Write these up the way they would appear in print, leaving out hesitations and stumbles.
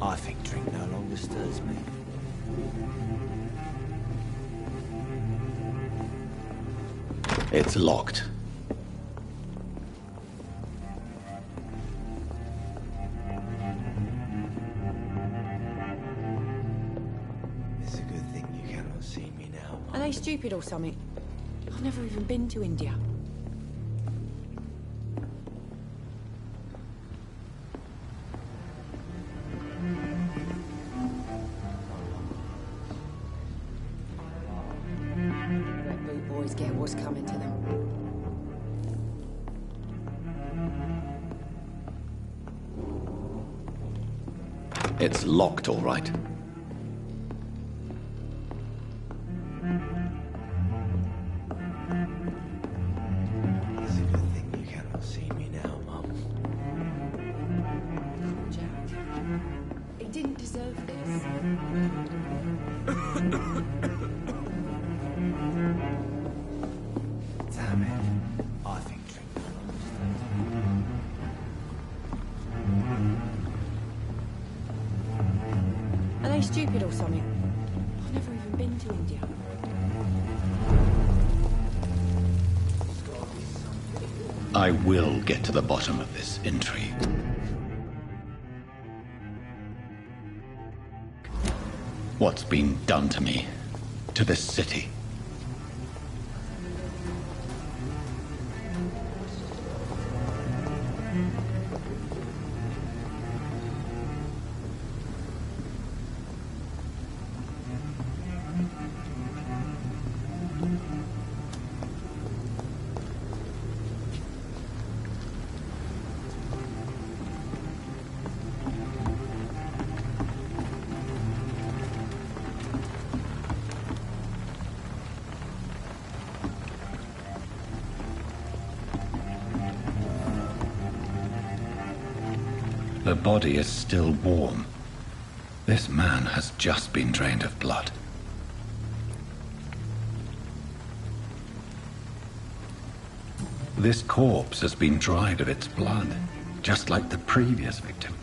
I think drink no longer stirs me. It's locked. It's a good thing you cannot see me now. Are they stupid or something? I've never even been to India. Red boot boys get what's coming to them. It's locked, all right. It's a good thing you cannot see me now, Mum. Poor Jack. He didn't deserve this. Damn it. I think drink no longer stirs me. Are they stupid or something? I've never even been to India. I will get to the bottom of this intrigue. What's been done to me? To this city? The body is still warm. This man has just been drained of blood. This corpse has been dried of its blood, just like the previous victim.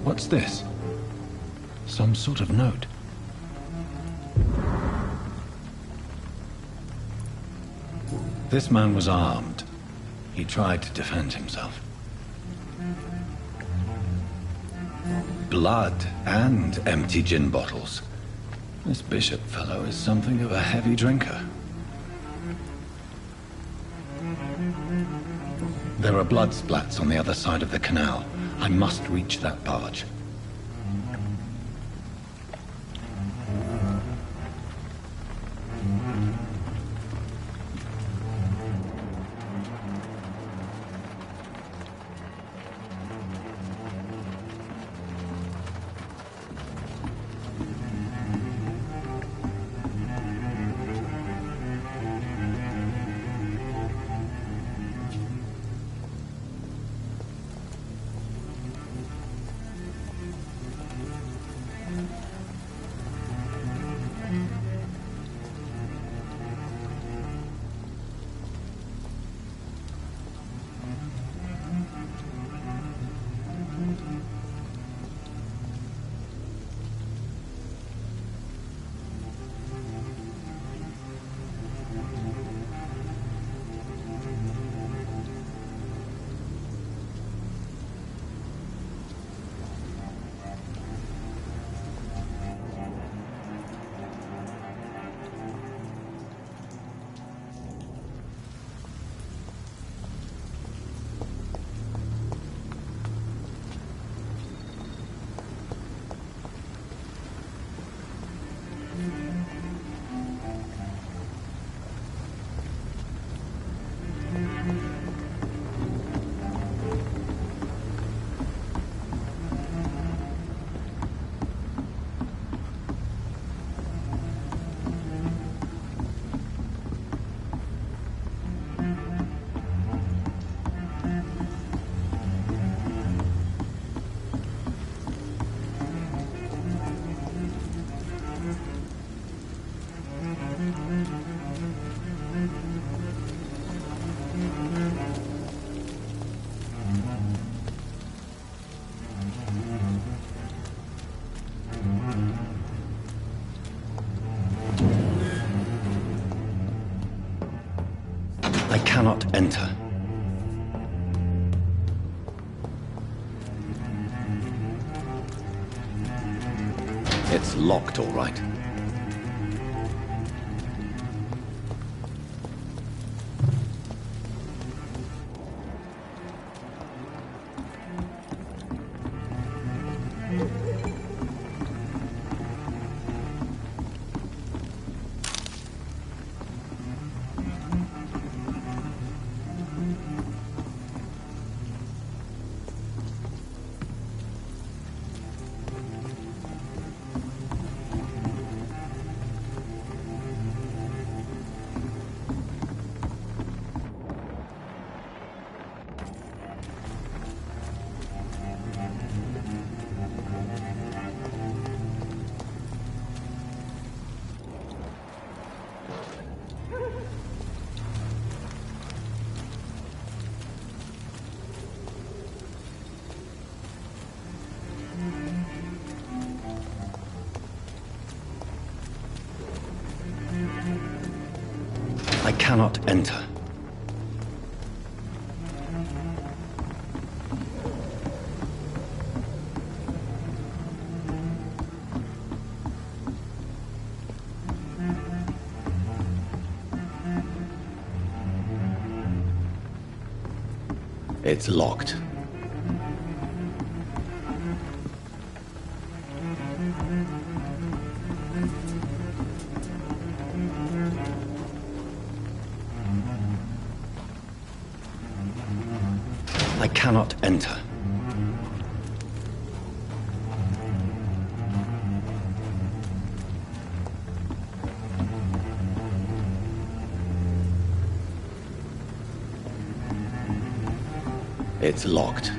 What's this? Some sort of note. This man was armed. He tried to defend himself. Blood and empty gin bottles. This bishop fellow is something of a heavy drinker. There are blood splats on the other side of the canal. I must reach that barge. cannot enter. It's locked, all right. I cannot enter. It's locked. I cannot enter. It's locked.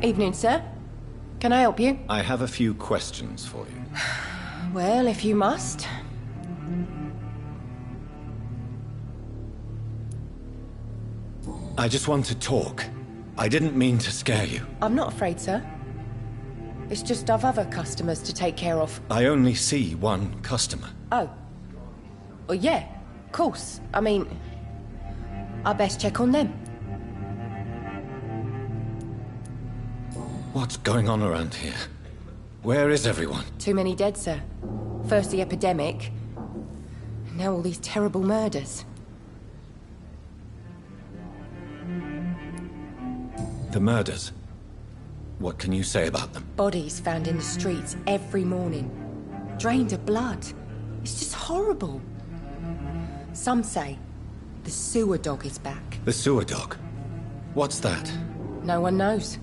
Evening, sir. Can I help you? I have a few questions for you. Well, if you must. I just want to talk. I didn't mean to scare you. I'm not afraid, sir. It's just I've other customers to take care of. I only see one customer. Oh. Well, yeah, of course. I mean, I best check on them. What's going on around here? Where is everyone? Too many dead, sir. First the epidemic, and now all these terrible murders. The murders. What can you say about them? Bodies found in the streets every morning. Drained of blood. It's just horrible. Some say the sewer dog is back. The sewer dog? What's that? No one knows.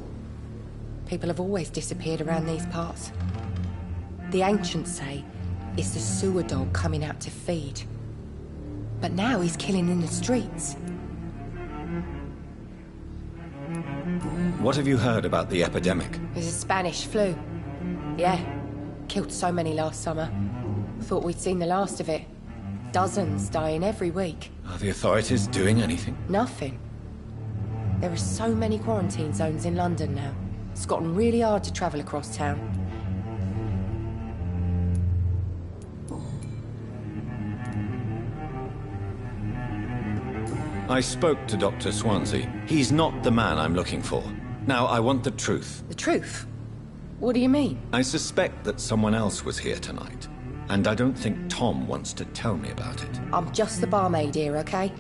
People have always disappeared around these parts. The ancients say it's the sewer dog coming out to feed. But now he's killing in the streets. What have you heard about the epidemic? There's a Spanish flu. Yeah. Killed so many last summer. Thought we'd seen the last of it. Dozens dying every week. Are the authorities doing anything? Nothing. There are so many quarantine zones in London now. It's gotten really hard to travel across town. I spoke to Dr. Swansea. He's not the man I'm looking for. Now, I want the truth. The truth? What do you mean? I suspect that someone else was here tonight. And I don't think Tom wants to tell me about it. I'm just the barmaid here, okay?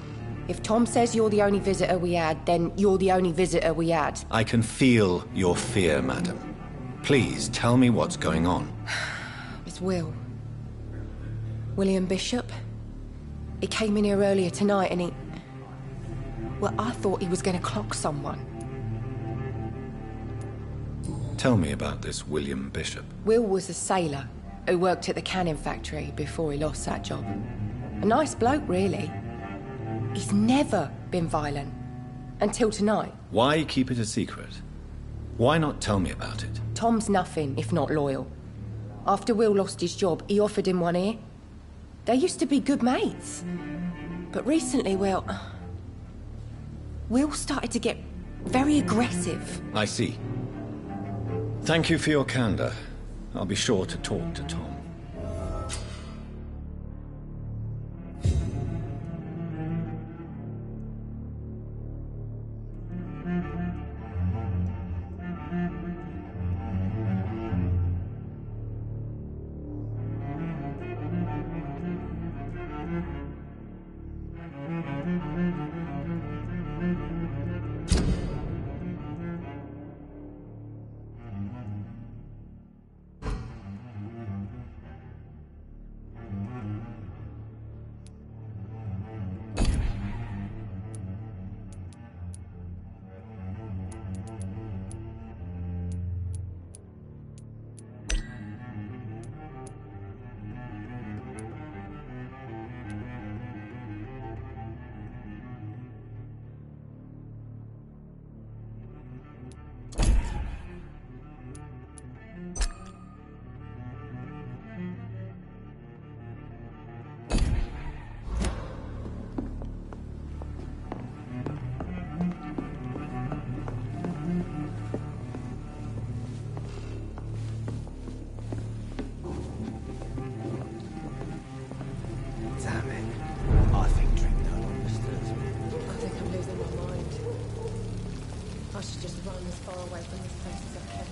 If Tom says you're the only visitor we had, then you're the only visitor we had. I can feel your fear, madam. Please, tell me what's going on. It's Will. William Bishop. He came in here earlier tonight and he... Well, I thought he was going to clock someone. Tell me about this William Bishop. Will was a sailor who worked at the canning factory before he lost that job. A nice bloke, really. He's never been violent. Until tonight. Why keep it a secret? Why not tell me about it? Tom's nothing if not loyal. After Will lost his job, he offered him one ear. They used to be good mates. But recently, well... Will started to get very aggressive. I see. Thank you for your candor. I'll be sure to talk to Tom. Damn it. I think drink no longer stirs me. I think I'm losing my mind. I should just run as far away from this place as I can.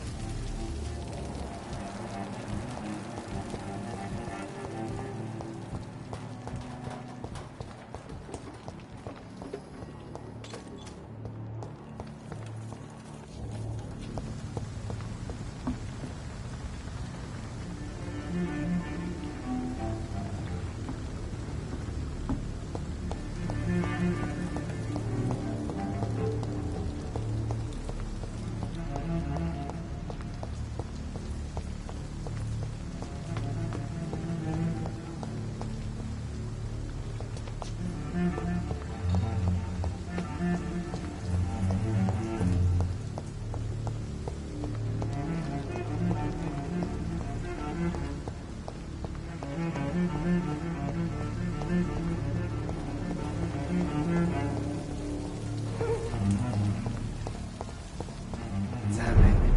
Damn it.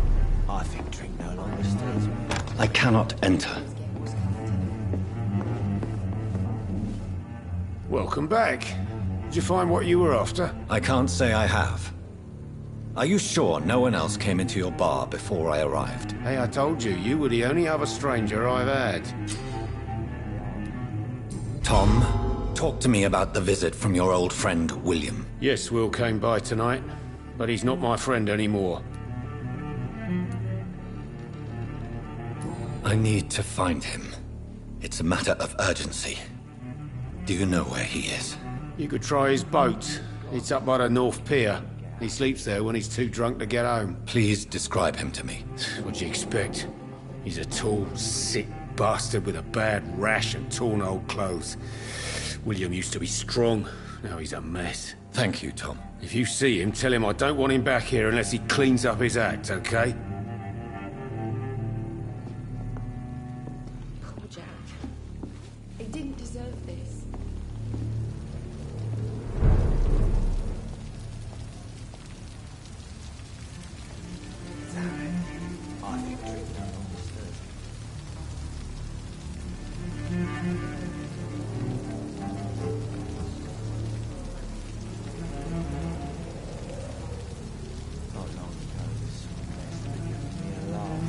I think drink no longer stirs me. I cannot enter. Welcome back. Did you find what you were after? I can't say I have. Are you sure no one else came into your bar before I arrived? Hey, I told you, you were the only other stranger I've had. Tom, talk to me about the visit from your old friend, William. Yes, Will came by tonight. but he's not my friend anymore. I need to find him. It's a matter of urgency. Do you know where he is? You could try his boat. It's up by the North Pier. He sleeps there when he's too drunk to get home. Please describe him to me. What do you expect? He's a tall, sick bastard with a bad rash and torn old clothes. William used to be strong. Now he's a mess. Thank you, Tom. If you see him, tell him I don't want him back here unless he cleans up his act, okay? Poor Jack. He didn't deserve this. I think treatment understood. Not long ago, this sort of place would have given me a laugh.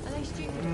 Are they stupid?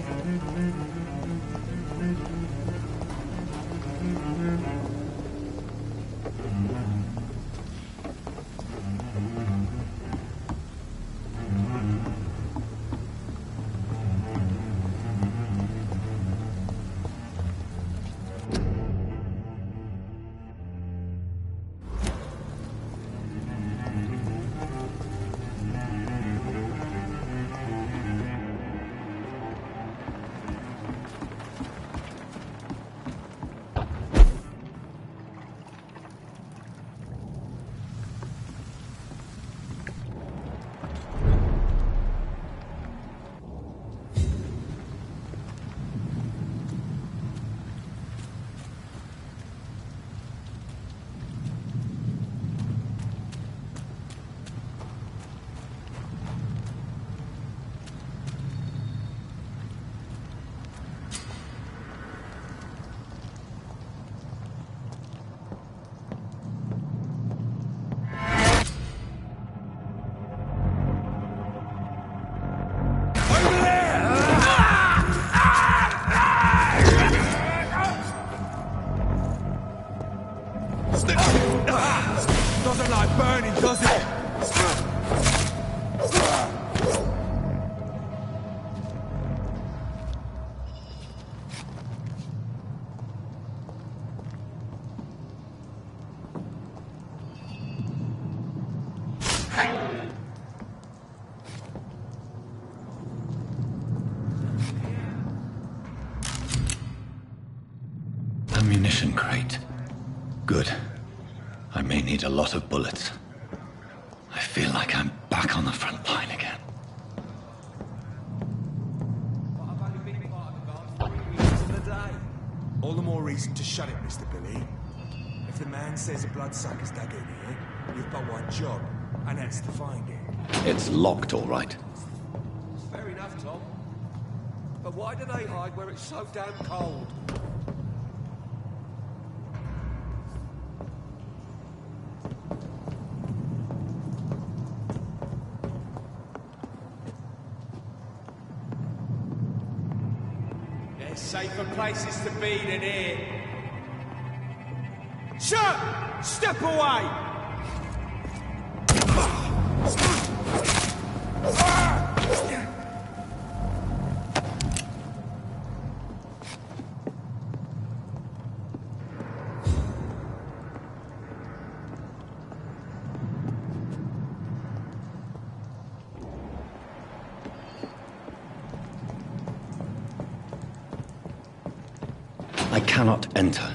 Doesn't like burning, does it? Ammunition crate. Good. I may need a lot of bullets. I feel like I'm back on the front line again. All the more reason to shut it, Mr. Billy. If the man says a bloodsucker's dug in here, you've got one job, and that's to find it. It's locked, all right. Fair enough, Tom. But why do they hide where it's so damn cold? There's safer places to be than here. Shut! Step away! I cannot enter.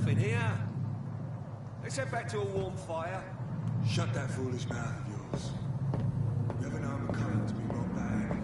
nothing here. Let's head back to a warm fire. Shut that foolish mouth of yours. You haven't known McCullough to be wrong about anything.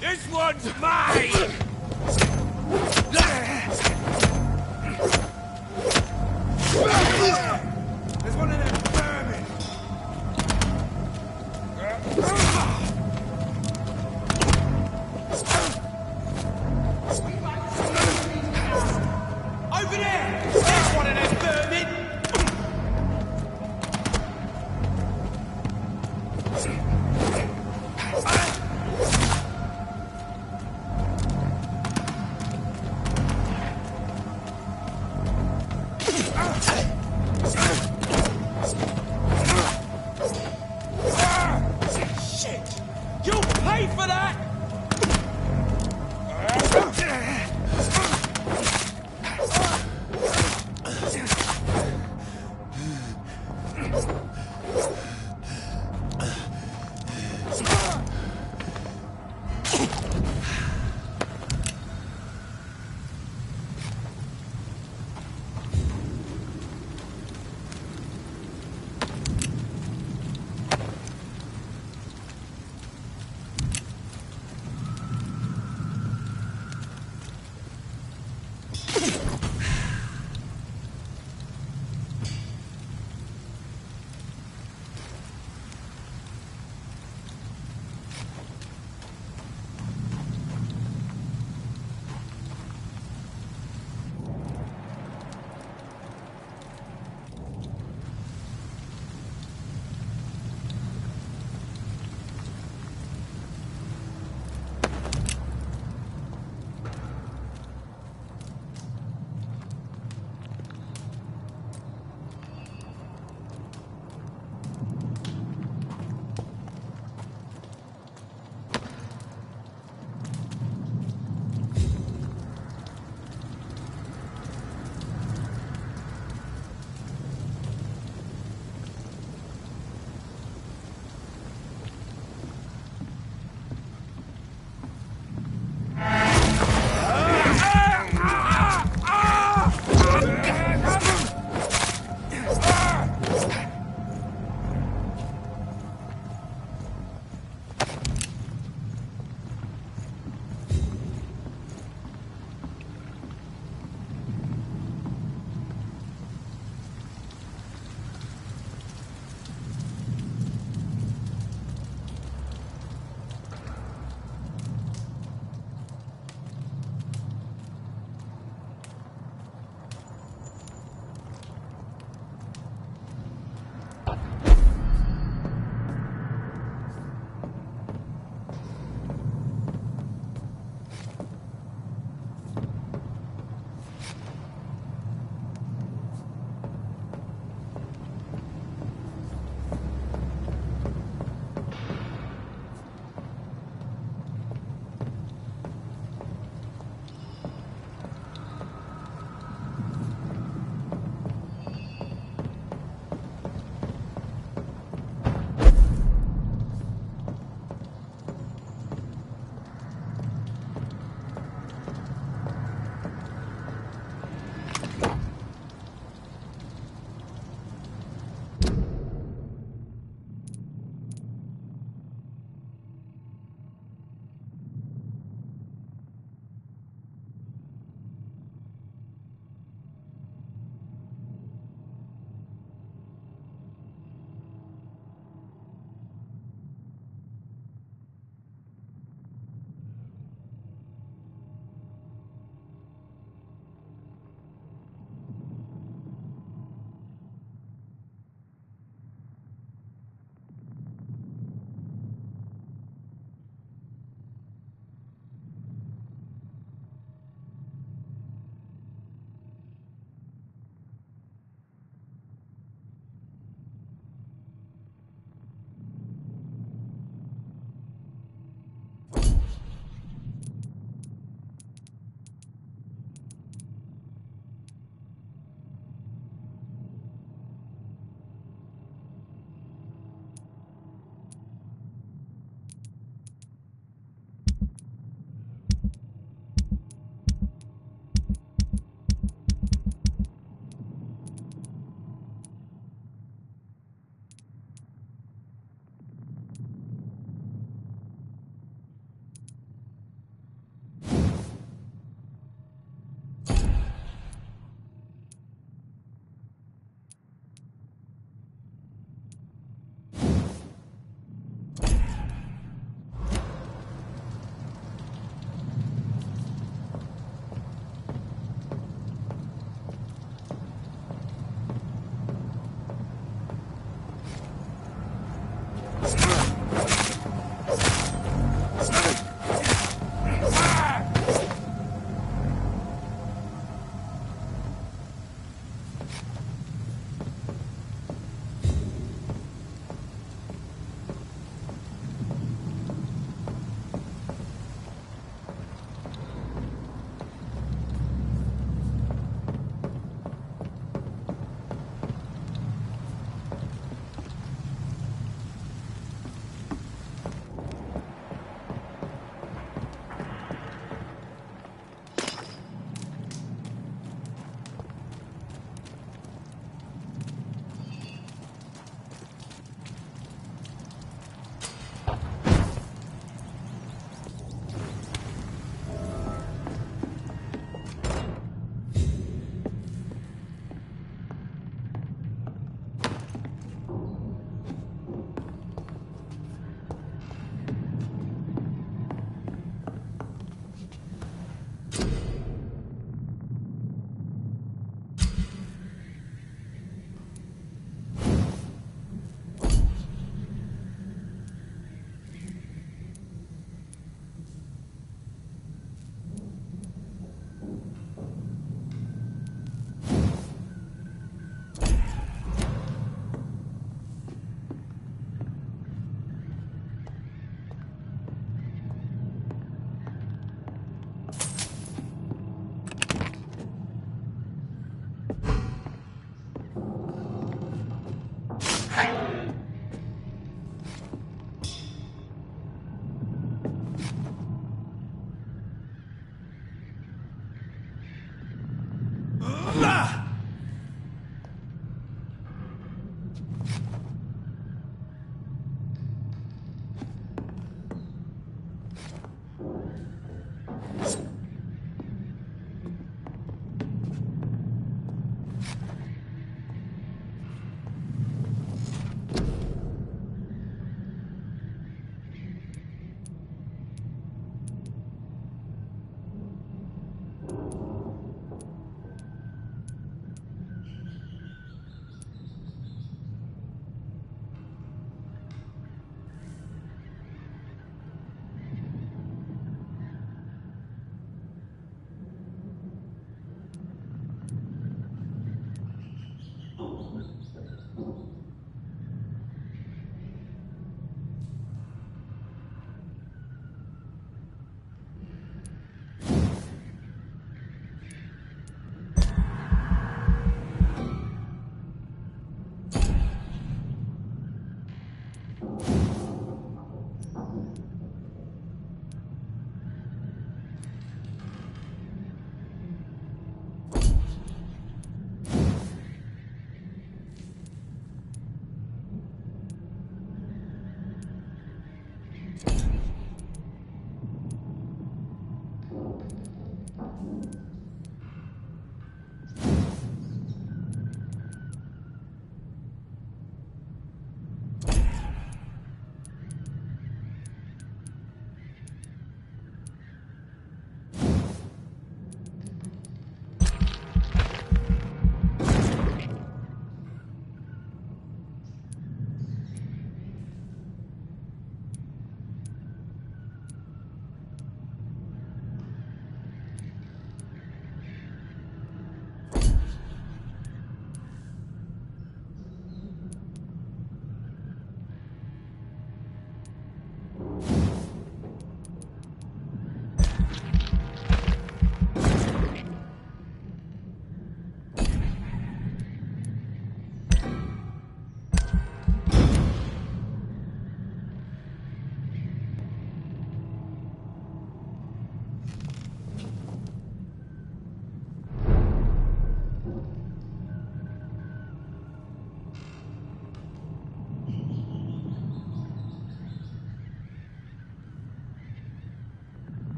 This one's mine! There's one of them vermin! Over there! There's one of them vermin!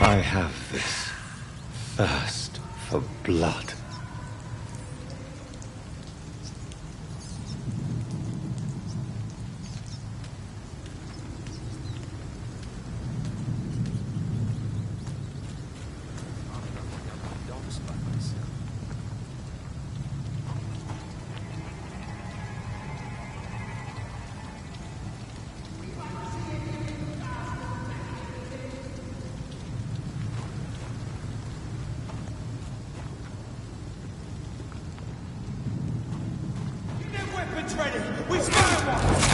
I have this thirst for blood. Ready! We spotted one!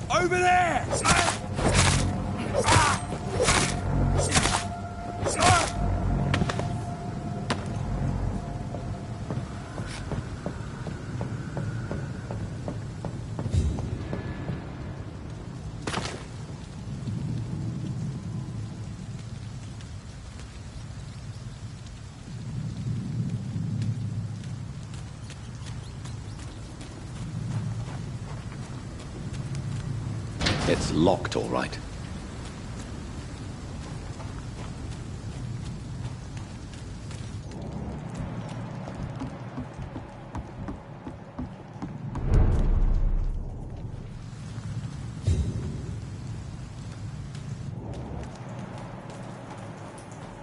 Over there! It's locked, all right.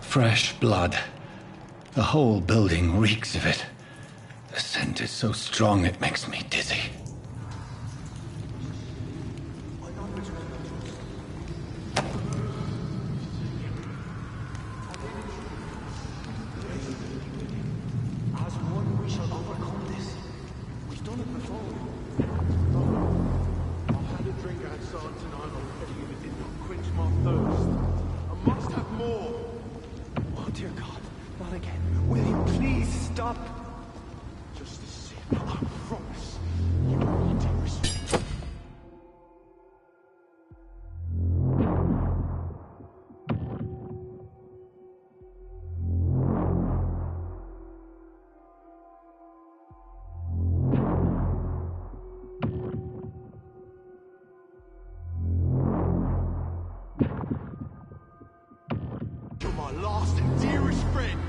Fresh blood. The whole building reeks of it. The scent is so strong it makes me dizzy. As one, we shall overcome this. We've done it before. I've had a drink outside tonight already, and it did not quench my thirst. I must have more. Oh, dear God, not again. Will you please stop? Just a sip, I promise. You are my dearest friend. You're my last and dearest friend.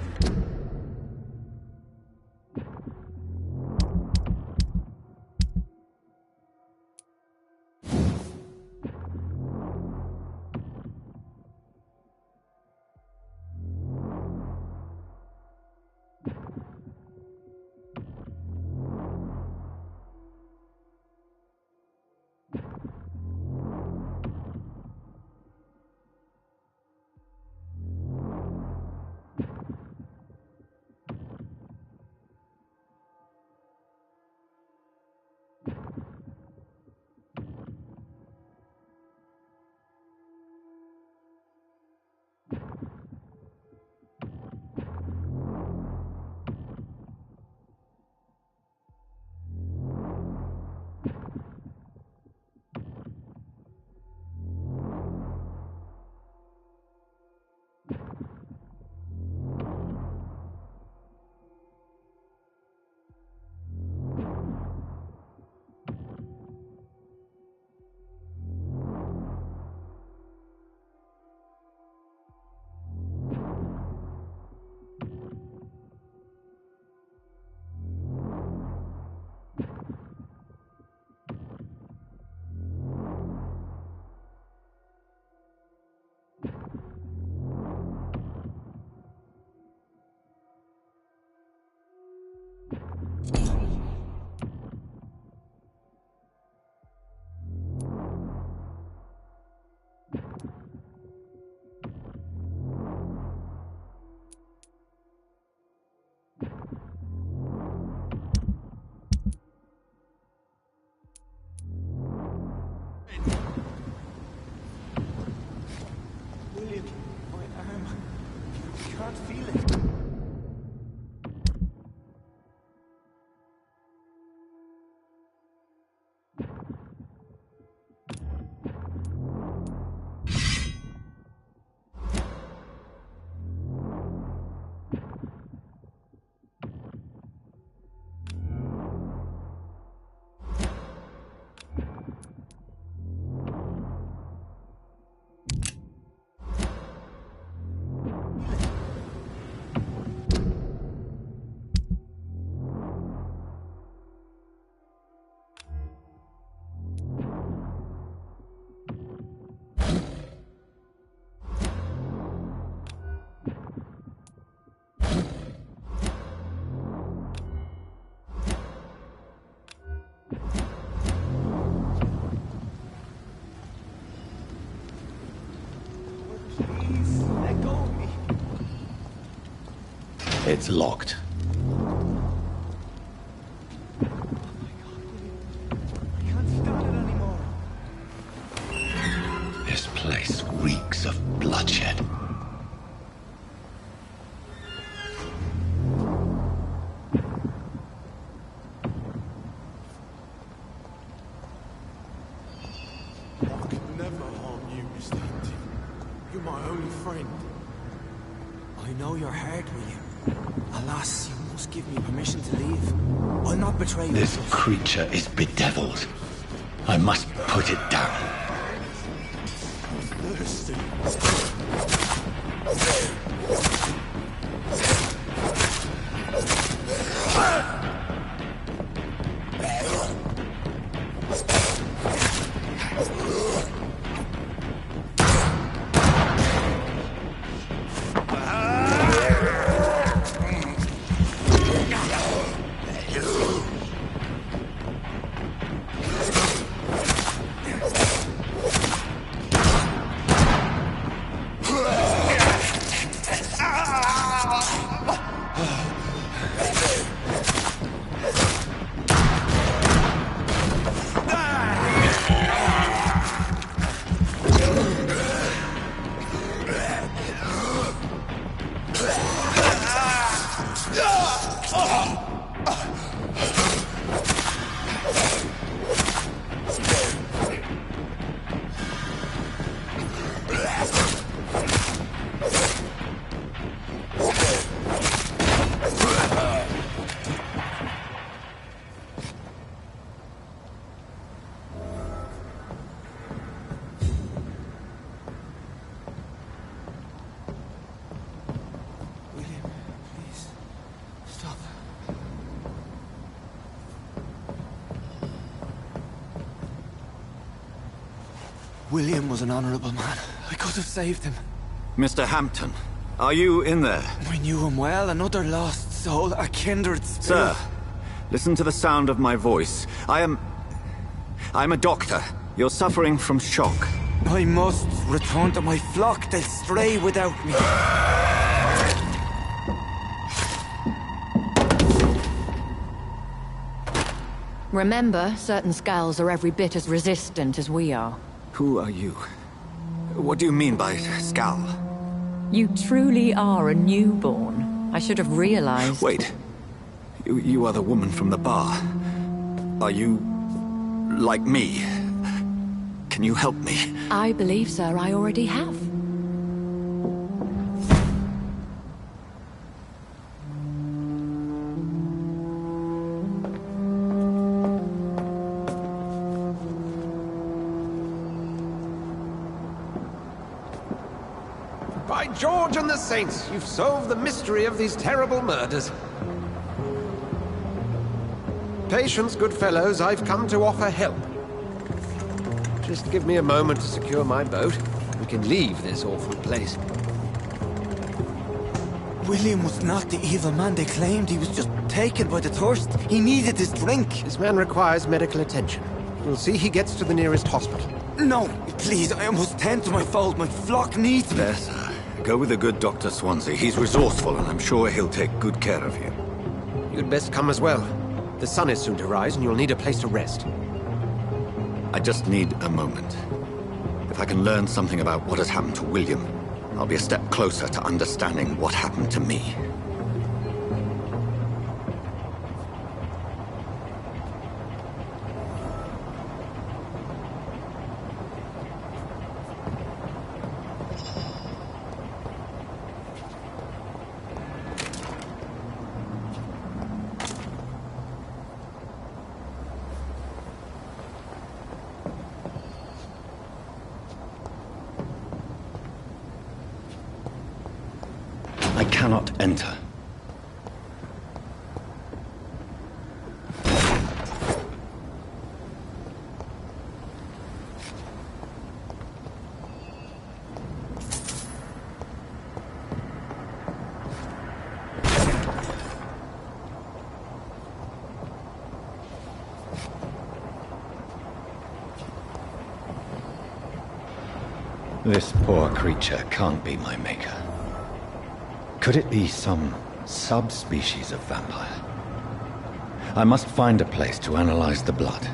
William, my arm. I can't feel it. Please, let go of me. It's locked. I can't stand it anymore. This place reeks of bloodshed. I could never harm you, Mr. Hinton. You're my only friend. I know your heart, William. Alas, you must give me permission to leave. I'll not betray you. This creature is bedeviled. I must put it down. William was an honorable man. I could have saved him. Mr. Hampton, are you in there? I knew him well, another lost soul, a kindred spirit. Sir, listen to the sound of my voice. I'm a doctor. You're suffering from shock. I must return to my flock. They'll stray without me. Remember, certain skulls are every bit as resistant as we are. Who are you? What do you mean by Skal? You truly are a newborn. I should have realized. Wait. You are the woman from the bar. Are you... like me? Can you help me? I believe, sir, I already have. By George and the Saints, you've solved the mystery of these terrible murders. Patience, good fellows, I've come to offer help. Just give me a moment to secure my boat. We can leave this awful place. William was not the evil man they claimed. He was just taken by the thirst. He needed his drink. This man requires medical attention. We'll see he gets to the nearest hospital. No, please, I must tend to my fold. My flock needs me. There, sir. Go with the good Dr. Swansea. He's resourceful, and I'm sure he'll take good care of you. You'd best come as well. The sun is soon to rise, and you'll need a place to rest. I just need a moment. If I can learn something about what has happened to William, I'll be a step closer to understanding what happened to me. I cannot enter. This poor creature can't be my maker. Could it be some subspecies of vampire? I must find a place to analyze the blood.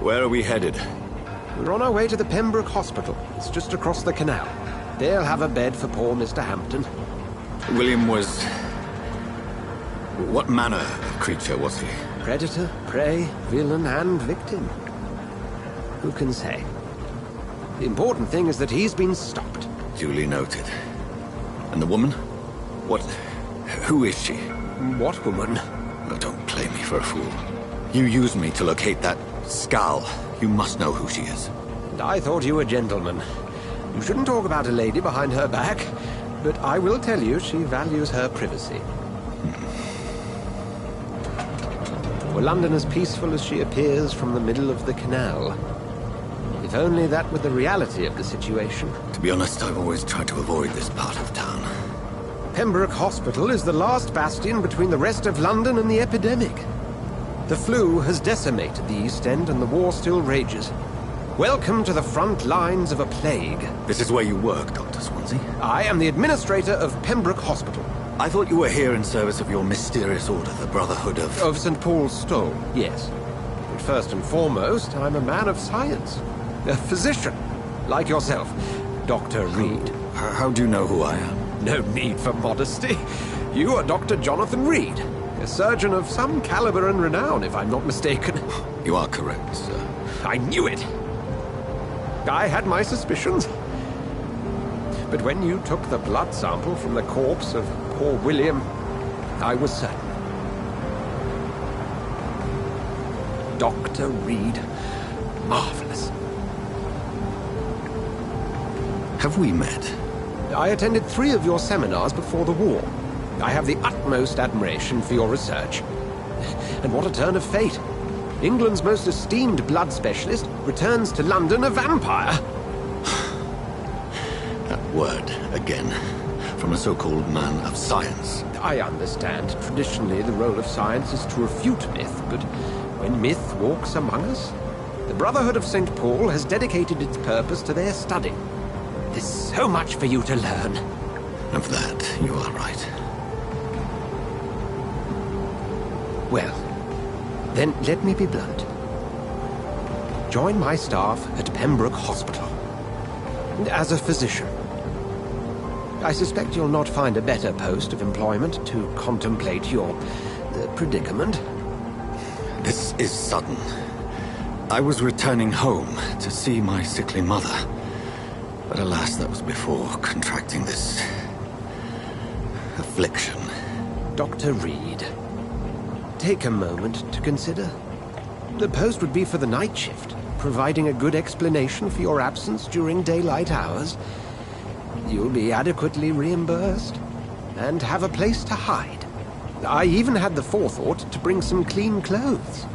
Where are we headed? We're on our way to the Pembroke Hospital. It's just across the canal. They'll have a bed for poor Mr. Hampton. William was... What manner of creature was he? Predator, prey, villain, and victim. Who can say? The important thing is that he's been stopped. Duly noted. And the woman? What... Who is she? What woman? Oh, don't play me for a fool. You used me to locate that skull. You must know who she is. And I thought you a gentleman. You shouldn't talk about a lady behind her back, but I will tell you she values her privacy. Were London as peaceful as she appears from the middle of the canal? If only that were the reality of the situation. To be honest, I've always tried to avoid this part of town. Pembroke Hospital is the last bastion between the rest of London and the epidemic. The flu has decimated the East End and the war still rages. Welcome to the front lines of a plague. This is where you work, Dr. Swansea? I am the administrator of Pembroke Hospital. I thought you were here in service of your mysterious order, the Brotherhood of... Of St. Paul's Stole, yes. But first and foremost, I'm a man of science. A physician, like yourself, Dr. Reed. How do you know who I am? No need for modesty. You are Dr. Jonathan Reed, a surgeon of some caliber and renown, if I'm not mistaken. You are correct, sir. I knew it! I had my suspicions. But when you took the blood sample from the corpse of poor William, I was certain. Dr. Reed. Marvelous. Have we met? I attended 3 of your seminars before the war. I have the utmost admiration for your research. And what a turn of fate. England's most esteemed blood specialist returns to London a vampire. That word, again, from a so-called man of science. I understand. Traditionally, the role of science is to refute myth, but when myth walks among us, the Brotherhood of St. Paul has dedicated its purpose to their study. There's so much for you to learn. Of that, you are right. Well, then let me be blunt. Join my staff at Pembroke Hospital. As a physician. I suspect you'll not find a better post of employment to contemplate your predicament. This is sudden. I was returning home to see my sickly mother. But alas, that was before contracting this... affliction. Dr. Reed, take a moment to consider. The post would be for the night shift, providing a good explanation for your absence during daylight hours. You'll be adequately reimbursed, and have a place to hide. I even had the forethought to bring some clean clothes.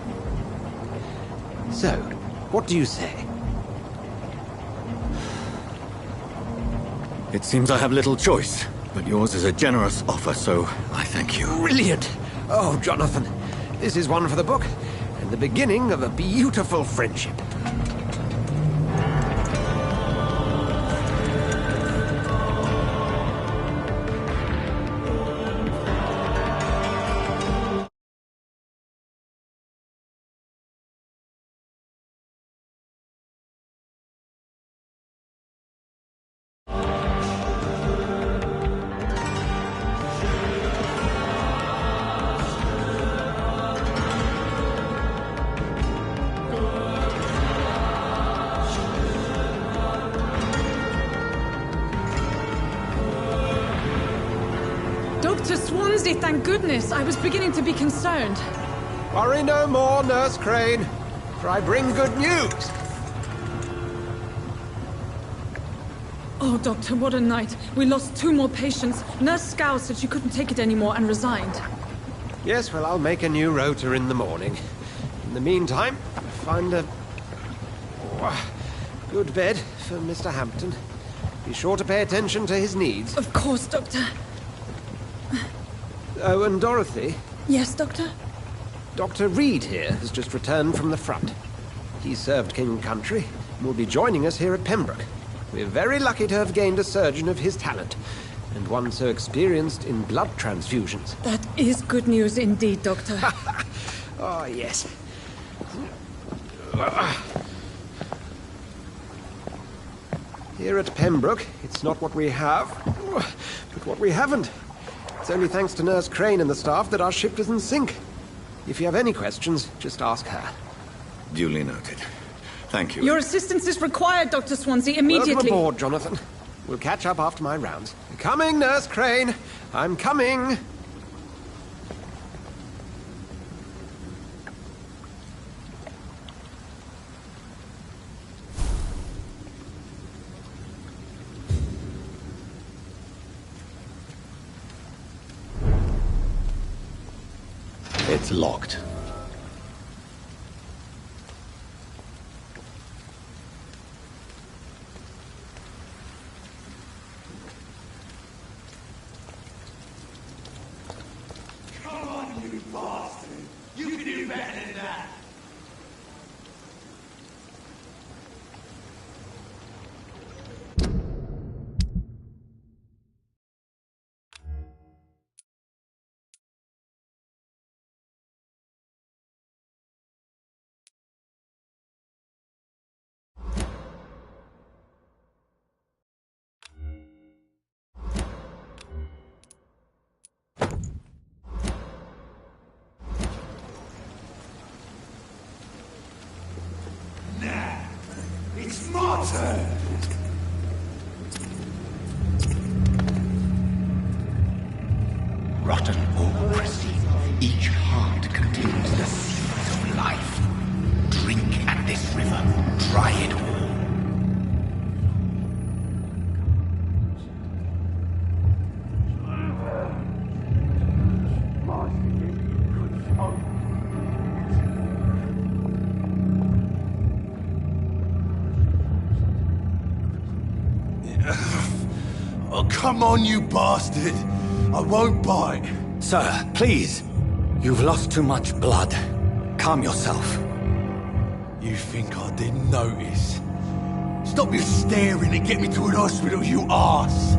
So, what do you say? It seems I have little choice, but yours is a generous offer, so I thank you. Brilliant! Oh, Jonathan, this is one for the book, and the beginning of a beautiful friendship. Dr. Swansea, thank goodness. I was beginning to be concerned. Worry no more, Nurse Crane, for I bring good news. Oh, Doctor, what a night. We lost 2 more patients. Nurse Scow said she couldn't take it anymore and resigned. Yes, well, I'll make a new rota in the morning. In the meantime, find a good bed for Mr. Hampton. Be sure to pay attention to his needs. Of course, Doctor. Oh, and Dorothy? Yes, Doctor? Dr. Reed here has just returned from the front. He served King and Country and will be joining us here at Pembroke. We're very lucky to have gained a surgeon of his talent, and one so experienced in blood transfusions. That is good news indeed, Doctor. Oh, yes. Here at Pembroke, it's not what we have, but what we haven't. It's only thanks to Nurse Crane and the staff that our ship doesn't sink. If you have any questions, just ask her. Duly noted. Thank you. Your assistance is required, Dr. Swansea, immediately. Welcome aboard, Jonathan. We'll catch up after my rounds. Coming, Nurse Crane. I'm coming. It's locked. Come on, you bastard! You can do better than that! It's my turn! Rotten or pristine, each heart contains the seeds of life. Drink at this river, try it all. Oh, come on, you bastard! I won't bite! Sir, please. You've lost too much blood. Calm yourself. You think I didn't notice? Stop your staring and get me to an hospital, you arse!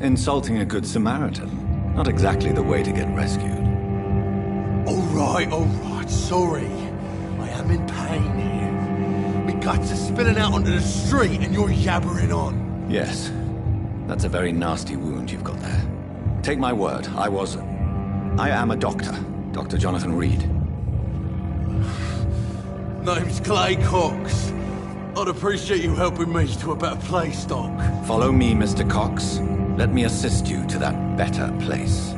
Insulting a good Samaritan. Not exactly the way to get rescued. Alright, sorry. I am in pain here. My guts are spilling out onto the street and you're yabbering on. Yes. That's a very nasty wound you've got there. Take my word, I am a doctor. Dr. Jonathan Reed. Name's Clay Cox. I'd appreciate you helping me to a better place, Doc. Follow me, Mr. Cox. Let me assist you to that better place.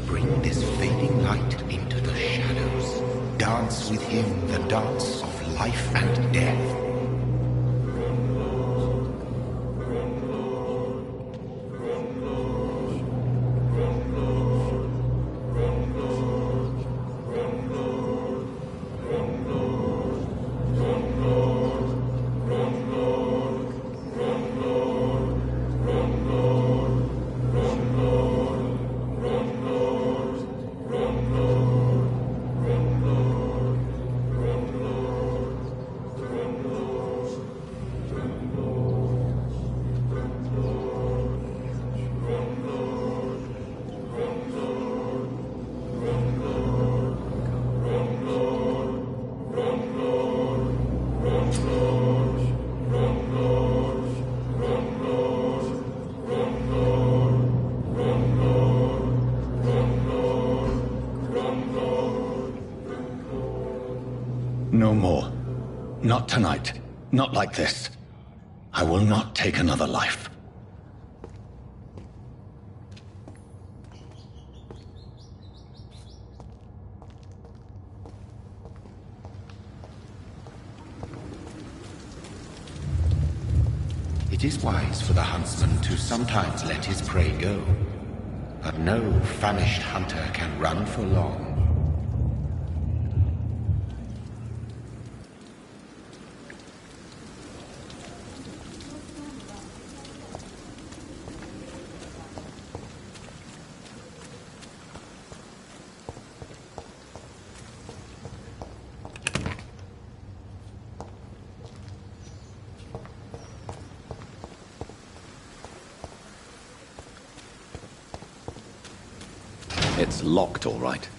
Bring this fading light into the shadows. Dance with him the dance of life and death. No more. Not tonight. Not like this. I will not take another life. It is wise for the huntsman to sometimes let his prey go. But no famished hunter can run for long. It's locked, all right.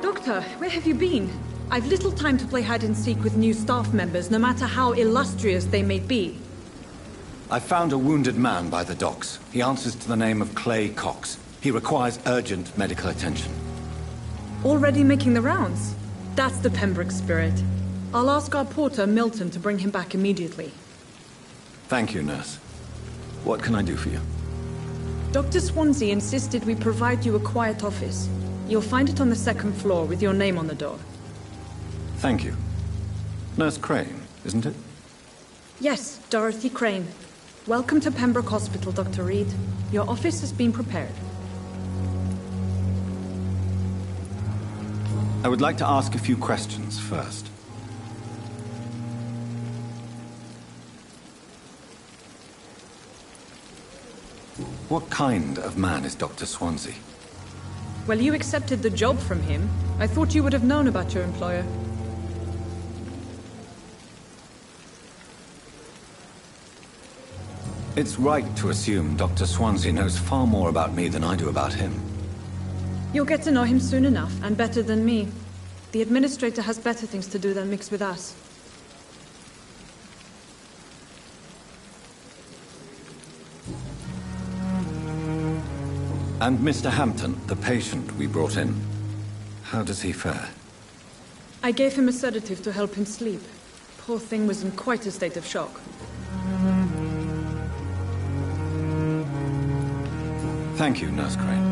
Doctor, where have you been? I've little time to play hide-and-seek with new staff members, no matter how illustrious they may be. I found a wounded man by the docks. He answers to the name of Clay Cox. He requires urgent medical attention. Already making the rounds? That's the Pembroke spirit. I'll ask our porter, Milton, to bring him back immediately. Thank you, nurse. What can I do for you? Dr. Swansea insisted we provide you a quiet office. You'll find it on the second floor with your name on the door. Thank you. Nurse Crane, isn't it? Yes, Dorothy Crane. Welcome to Pembroke Hospital, Dr. Reed. Your office has been prepared. I would like to ask a few questions first. What kind of man is Dr. Swansea? Well, you accepted the job from him. I thought you would have known about your employer. It's right to assume Dr. Swansea knows far more about me than I do about him. You'll get to know him soon enough, and better than me. The administrator has better things to do than mix with us. And Mr. Hampton, the patient we brought in, how does he fare? I gave him a sedative to help him sleep. Poor thing was in quite a state of shock. Thank you, Nurse Crane.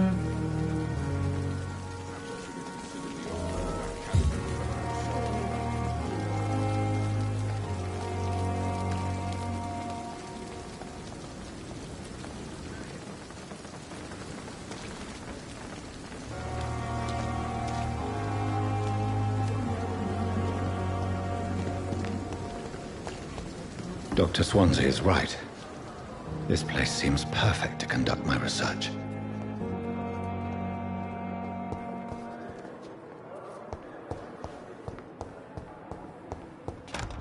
Dr. Swansea is right. This place seems perfect to conduct my research.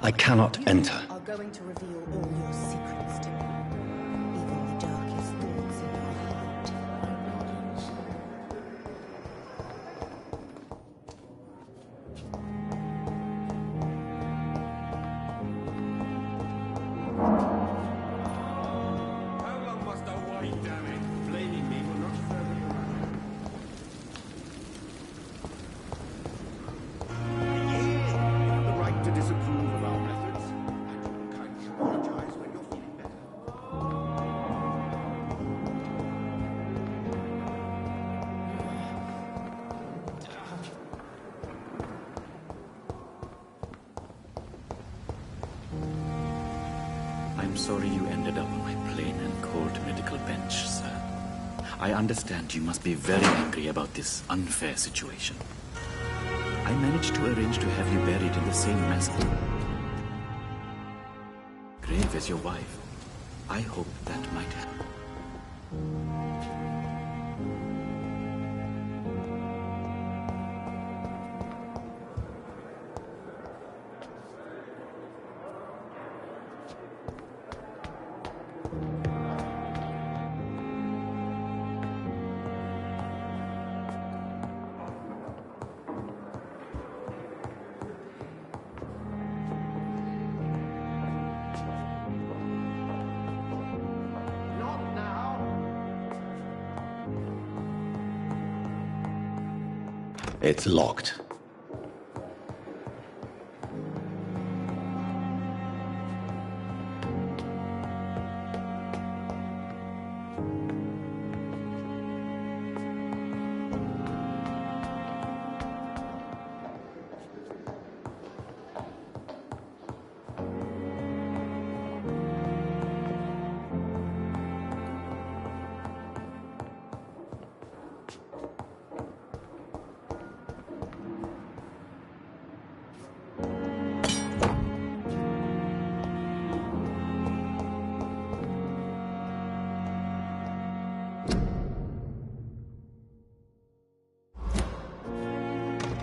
I cannot enter. Are going to reveal all your secrets to me, even the darkest thoughts in your heart. How long must I wait, damn it? Blaming me will not serve me You have the right to disapprove of our methods, and you will kindly apologize when you're feeling better. I'm sorry you ended up on my plain and cold medical bench, sir. I understand you must be very angry about this unfair situation. I managed to arrange to have you buried in the same mass grave as your wife. I hope that might happen. It's locked.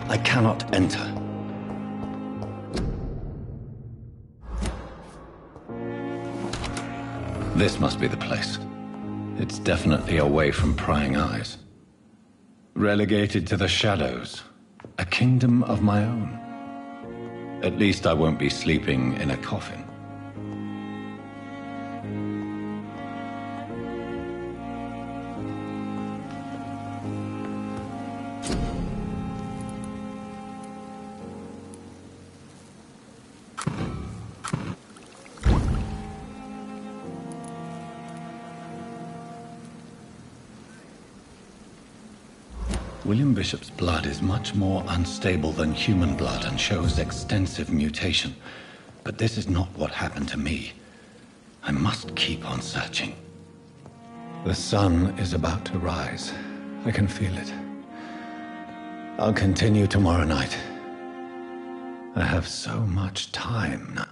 I cannot enter. This must be the place. It's definitely away from prying eyes. Relegated to the shadows. A kingdom of my own. At least I won't be sleeping in a coffin. William Bishop's blood is much more unstable than human blood and shows extensive mutation. But this is not what happened to me. I must keep on searching. The sun is about to rise. I can feel it. I'll continue tomorrow night. I have so much time now.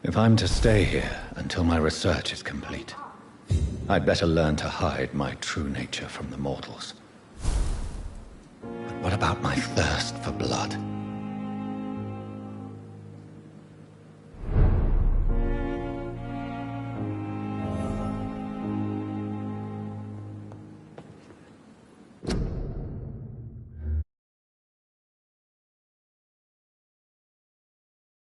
If I'm to stay here until my research is complete, I'd better learn to hide my true nature from the mortals. But what about my thirst for blood?